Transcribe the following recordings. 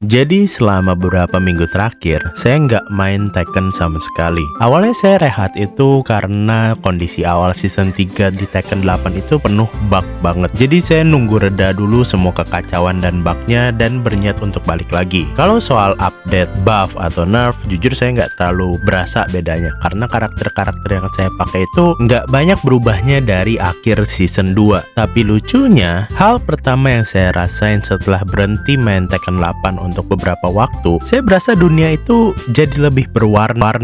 Jadi selama beberapa minggu terakhir, saya nggak main Tekken sama sekali. Awalnya saya rehat itu karena kondisi awal season 3 di Tekken 8 itu penuh bug banget. Jadi saya nunggu reda dulu semua kekacauan dan bugnya dan berniat untuk balik lagi. Kalau soal update, buff, atau nerf, jujur saya nggak terlalu berasa bedanya. Karena karakter-karakter yang saya pakai itu nggak banyak berubahnya dari akhir season 2. Tapi lucunya, hal pertama yang saya rasain setelah berhenti main Tekken 8 untuk beberapa waktu, saya berasa dunia itu jadi lebih berwarna.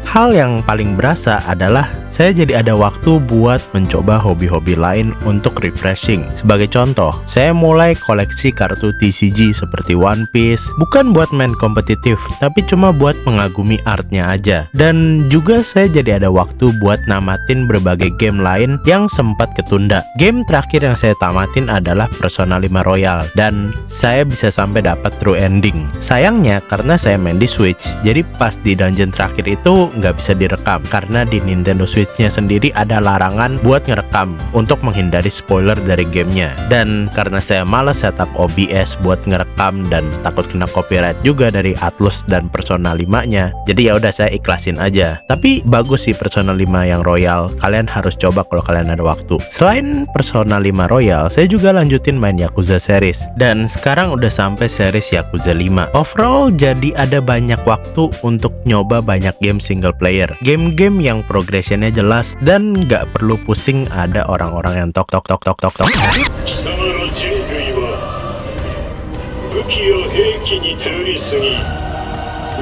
Hal yang paling berasa adalah saya jadi ada waktu buat mencoba hobi-hobi lain untuk refreshing. Sebagai contoh, saya mulai koleksi kartu TCG seperti One Piece, bukan buat main kompetitif, tapi cuma buat mengagumi artnya aja. Dan juga saya jadi ada waktu buat namatin berbagai game lain yang sempat ketunda. Game terakhir yang saya tamatin adalah Persona 5 Royal, dan saya bisa sampai dapat true ending. Sayangnya karena saya main di Switch, jadi pas di dungeon terakhir itu nggak bisa direkam karena di Nintendo Switch-nya sendiri ada larangan buat ngerekam untuk menghindari spoiler dari gamenya. Dan karena saya malas setup OBS buat ngerekam dan takut kena copyright juga dari Atlus dan Persona 5-nya, jadi ya udah saya ikhlasin aja. Tapi bagus sih Persona 5 yang Royal, kalian harus coba kalau kalian ada waktu. Selain Persona 5 Royal, saya juga lanjutin main Yakuza series, dan sekarang udah sampai series Yakuza 5. Overall jadi ada banyak waktu untuk nyoba banyak game single player, game-game yang progressionnya jelas dan nggak perlu pusing ada orang-orang yang tok. 貴様の人類は武器や兵器に頼りすぎ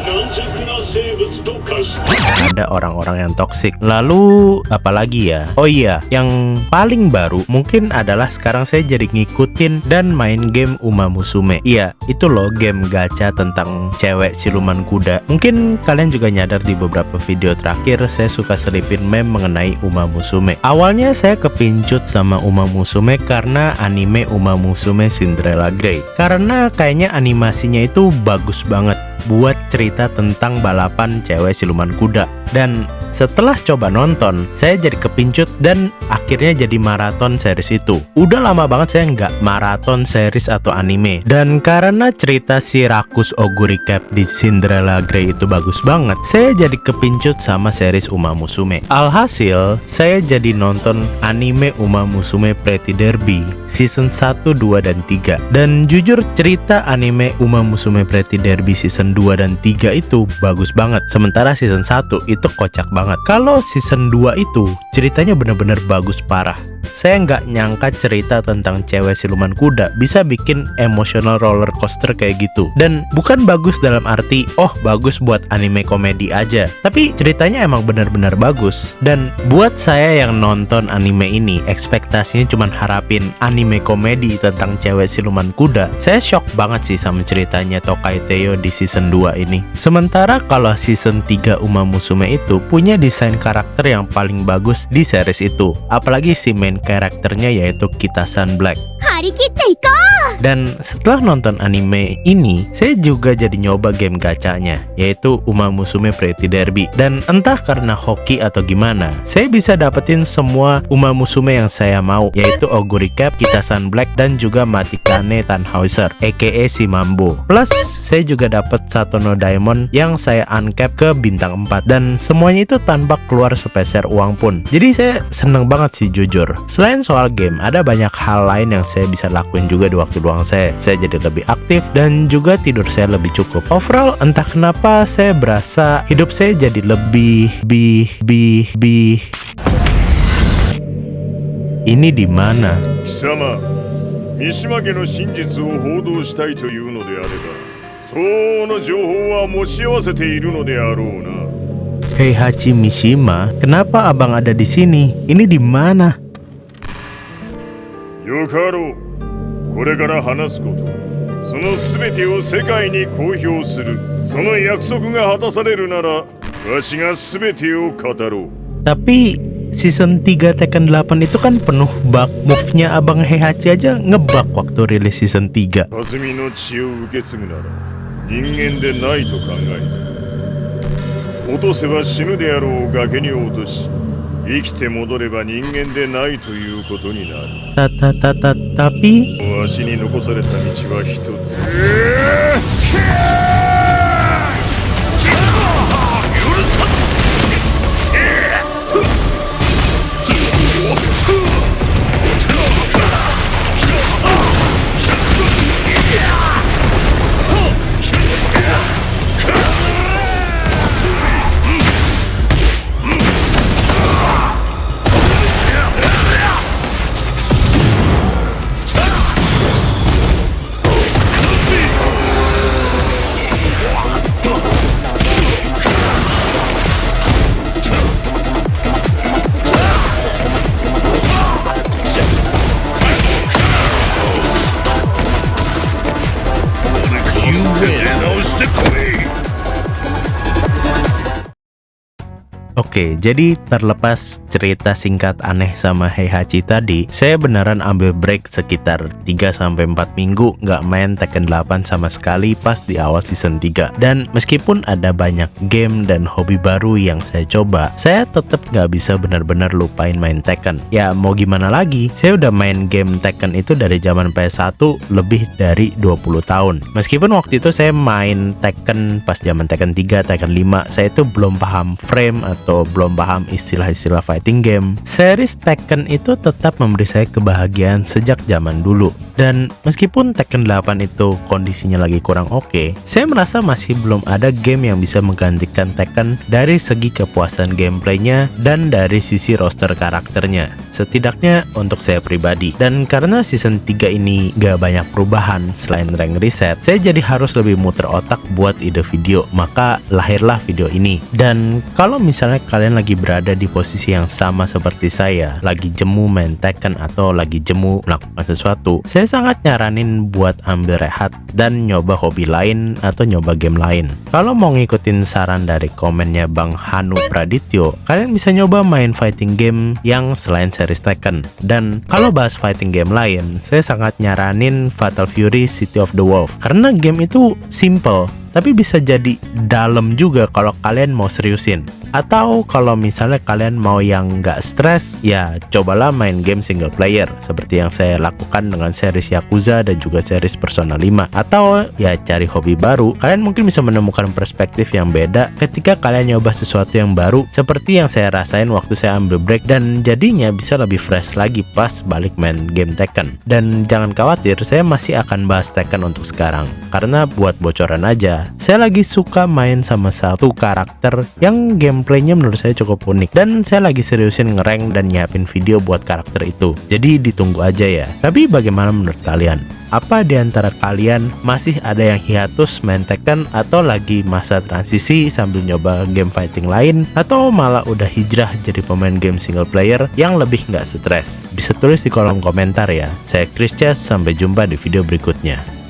軟弱な生物と化した。 Ada orang-orang yang toksik. Lalu apalagi ya? Oh iya, yang paling baru mungkin adalah sekarang saya jadi ngikutin dan main game Uma Musume. Iya, itu loh game gacha tentang cewek siluman kuda. Mungkin kalian juga nyadar di beberapa video terakhir saya suka selipin meme mengenai Uma Musume. Awalnya saya kepincut sama Uma Musume karena anime Uma Musume Cinderella Grey. Karena kayaknya animasinya itu bagus banget buat cerita tentang balapan cewek siluman kuda. Dan setelah coba nonton, saya jadi kepincut dan akhirnya jadi maraton series itu. Udah lama banget saya nggak maraton series atau anime. Dan karena cerita si Rakus Oguri Cap di Cinderella Grey itu bagus banget, saya jadi kepincut sama series Uma Musume. Alhasil, saya jadi nonton anime Uma Musume Pretty Derby season 1, 2, dan 3. Dan jujur cerita anime Uma Musume Pretty Derby season 2 dan 3 itu bagus banget. Sementara season 1 itu kocak banget. Kalau season 2 itu ceritanya bener-bener bagus parah. Saya nggak nyangka cerita tentang cewek siluman kuda bisa bikin emotional roller coaster kayak gitu. Dan bukan bagus dalam arti, oh bagus buat anime komedi aja. Tapi ceritanya emang bener-bener bagus. Dan buat saya yang nonton anime ini, ekspektasinya cuma harapin anime komedi tentang cewek siluman kuda. Saya shock banget sih sama ceritanya Tokai Teo di season 2 ini. Sementara kalau season 3 Uma Musume itu punya desain karakter yang paling bagus di series itu. Apalagi si main karakternya yaitu Kitasan Black. Dan setelah nonton anime ini, saya juga jadi nyoba game gacanya, yaitu Uma Musume Pretty Derby. Dan entah karena hoki atau gimana, saya bisa dapetin semua Uma Musume yang saya mau, yaitu Oguri Cap, Kitasan Black, dan juga Matikane Tannhäuser, aka si Mambo. Plus, saya juga dapet Satono Diamond yang saya uncap ke bintang 4. Dan semuanya itu tanpa keluar sepeser uang pun. Jadi saya seneng banget sih jujur. Selain soal game, ada banyak hal lain yang saya bisa lakuin juga di waktu luang saya. Saya jadi lebih aktif dan juga tidur saya lebih cukup. Overall, entah kenapa saya berasa hidup saya jadi lebih Ini di mana? 貴様三島家の真実を報道したいというのであれば相応の情報は持ち合わせているのであろうな。 Heihachi Mishima, kenapa abang ada di sini? Ini di mana? よかろう。これから話すこと、その全てを世界に公表する。その約束が果たされるなら、わしが全てを語ろう。 Tapi season 3 Tekken 8 itu kan penuh bug. Move-nya abang Heihachi aja ngebug waktu rilis season 3. 霞の血を受け継ぐなら人間でないと考えた。落とせば死ぬであろう崖に落とし、生きて戻れば人間でないということになる。Tapi わしに残された道は一つ。してこい。 Oke, jadi terlepas cerita singkat aneh sama Heihachi tadi, saya beneran ambil break sekitar 3-4 minggu nggak main Tekken 8 sama sekali pas di awal season 3. Dan meskipun ada banyak game dan hobi baru yang saya coba, saya tetap nggak bisa benar-benar lupain main Tekken. Ya mau gimana lagi, saya udah main game Tekken itu dari zaman PS1 lebih dari 20 tahun. Meskipun waktu itu saya main Tekken pas zaman Tekken 3, Tekken 5, saya itu belum paham frame atau belum paham istilah-istilah fighting game. Series Tekken itu tetap memberi saya kebahagiaan sejak zaman dulu. Dan meskipun Tekken 8 itu kondisinya lagi kurang oke, saya merasa masih belum ada game yang bisa menggantikan Tekken dari segi kepuasan gameplaynya dan dari sisi roster karakternya. Setidaknya untuk saya pribadi. Dan karena season 3 ini gak banyak perubahan selain rank reset, saya jadi harus lebih muter otak buat ide video. Maka lahirlah video ini. Dan kalau misalnya kalian lagi berada di posisi yang sama seperti saya, lagi jemu main Tekken atau lagi jemu melakukan sesuatu, saya sangat nyaranin buat ambil rehat dan nyoba hobi lain atau nyoba game lain. Kalau mau ngikutin saran dari komennya Bang Hanu Pradityo, kalian bisa nyoba main fighting game yang selain series Tekken. Dan kalau bahas fighting game lain, saya sangat nyaranin Fatal Fury City of the Wolf, karena game itu simple tapi bisa jadi dalam juga kalau kalian mau seriusin. Atau kalau misalnya kalian mau yang nggak stres, ya cobalah main game single player seperti yang saya lakukan dengan series Yakuza dan juga series Persona 5. Atau ya cari hobi baru, kalian mungkin bisa menemukan perspektif yang beda ketika kalian nyoba sesuatu yang baru, seperti yang saya rasain waktu saya ambil break, dan jadinya bisa lebih fresh lagi pas balik main game Tekken. Dan jangan khawatir, saya masih akan bahas Tekken untuk sekarang, karena buat bocoran aja, saya lagi suka main sama satu karakter yang gameplaynya menurut saya cukup unik, dan saya lagi seriusin ngerank dan nyiapin video buat karakter itu. Jadi ditunggu aja ya. Tapi bagaimana menurut kalian? Apa di antara kalian masih ada yang hiatus main Tekken, atau lagi masa transisi sambil nyoba game fighting lain, atau malah udah hijrah jadi pemain game single player yang lebih nggak stres? Bisa tulis di kolom komentar ya. Saya Chris Chess, sampai jumpa di video berikutnya.